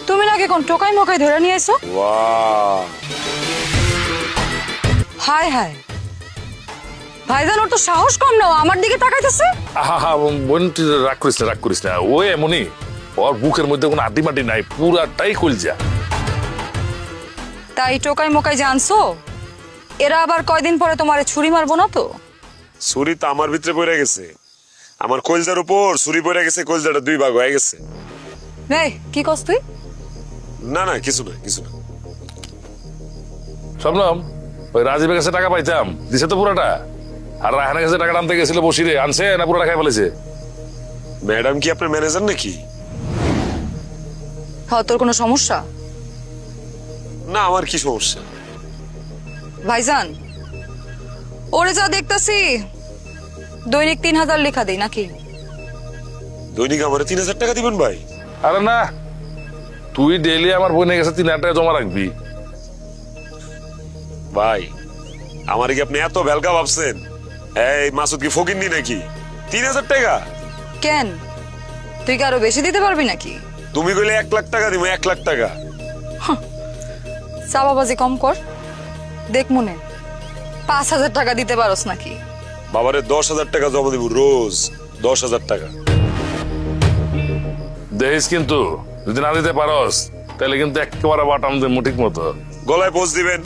তুমি নাকি কোন টোকাই মোকাই ধরে নিয়ে এসো? বাহ, হায় হায়, ভাইজান ওর তো সাহস কম না, ও আমার দিকে তাকাইতেছে। আহা বোন, তুই রাগ করিস না। ও এমনই, ওর বুকের মধ্যে কোনো আড্ডি মাটি নাই, পুরাটাই কলজা। তাই টোকাই মোকাই জানছো, এরা আবার কয়দিন পরে তোমারে ছুরি মারবো না তো? ছুরি তো আমার ভিতরে পড়ে গেছে, আমার কলজার উপর ছুরি পড়ে গেছে, কলজাটা দুই ভাগ হয়ে গেছে। এই কি কস তুই? না না, কিছু না কিছু না। শবনম, ওই রাজীবের কাছে টাকা পাইতাম, দিছে তো পুরাটা। আর রায়হানের কাছে টাকা আনতে গেছিল, বসিরে আনছে না পুরাটা খাই ফেলেছে? ম্যাডাম কি আপনার ম্যানেজার নাকি? হ্যাঁ, তোর কোনো সমস্যা? না, আমার কি সমস্যা? ভাইজান, ওরে যা দেখতাছি দৈনিক 3000 লেখা দেই নাকি? দৈনিক আমার 3000 টাকা দিবেন ভাই? আরে না, তুই ডেইলি আমার বোনের কাছে 3000 টাকা জমা রাখবি। ভাই, আমার কি আপনি এত ভেলকা ভাবছেন? এই মাসুদ কি ফকিন্নি নাকি? 3000 টাকা? কেন, তুই কি আরো বেশি দিতে পারবি নাকি? তুমি কইলে 1 লাখ টাকা দিব, 1 লাখ টাকা। চাপাবাজি কম কর, দেখ মনে 5000 টাকা দিতে পারোস নাকি? বাবারে 10,000 টাকা জমা দিব রোজ, 10,000 টাকা। দেখিস কিন্তু যদি না দিতে পারস তাহলে কিন্তু একেবারে বাটাম দে মুঠিক মতো। গলায় পোজ দিবেন,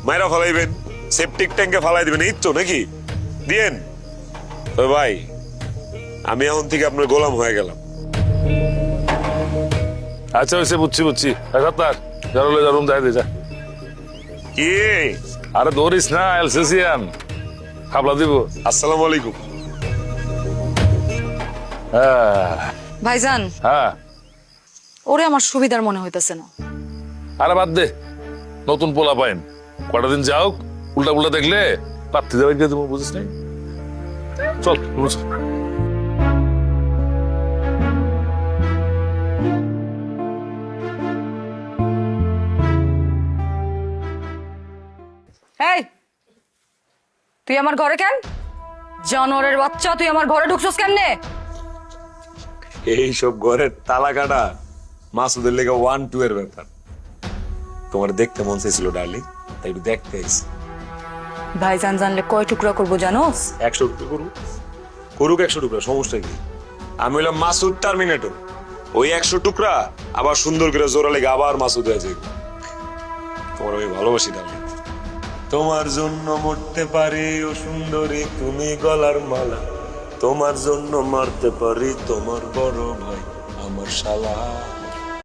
মাইরা ফালাইবেন, সেপটিক ট্যাঙ্কে ফালাই দিবেন, এই তো নাকি? দিয়েন। তবে ভাই, আমি এখন থেকে আপনার গোলাম হয়ে গেলাম। আচ্ছা হয়েছে, বুঝছি। সত্তার রুম যাই দে যা। কি? আরে দৌড়িস না, এলসিসিয়ান খাবলা দিব। আসসালামু আলাইকুম। হ্যাঁ ভাইজান, হ্যাঁ, ওরে আমার সুবিধার মনে হইতেছে না। আরে বাদ দে, নতুন পোলা পাইন, কটা দিন যাও, উল্টা দেখলে পাত্তি দেবে গিয়ে তুমি বুঝিস নাই। চল চল। এই, তুই আমার ঘরে কেন? জানোয়ারের বাচ্চা, তুই আমার ঘরে ঢুকছস কেমনে? এই সব ঘরের তালা কাটা মাসুদের লেগে 1-2 এর ব্যাপার। তোমার দেখতে মন চাইছিল ডার্লিং, তাই একটু দেখতে আইছি। ভাইজান জানলে কয় টুকরা করবো জানোস? 100 টুকরা করুক 100 টুকরা, সমস্যা কি? আমি হলাম মাসুদ টার্মিনেটর, ওই 100 টুকরা আবার সুন্দর করে জোড়া লেগে আবার মাসুদ হয়ে যাবে। তোমার আমি ভালোবাসি ডার্লিং। তোমার জন্য মরতে পারি ও সুন্দরী তুমি গলার মালা, তোমার জন্য মারতে পারি তোমার বড় ভাই আমার শালা।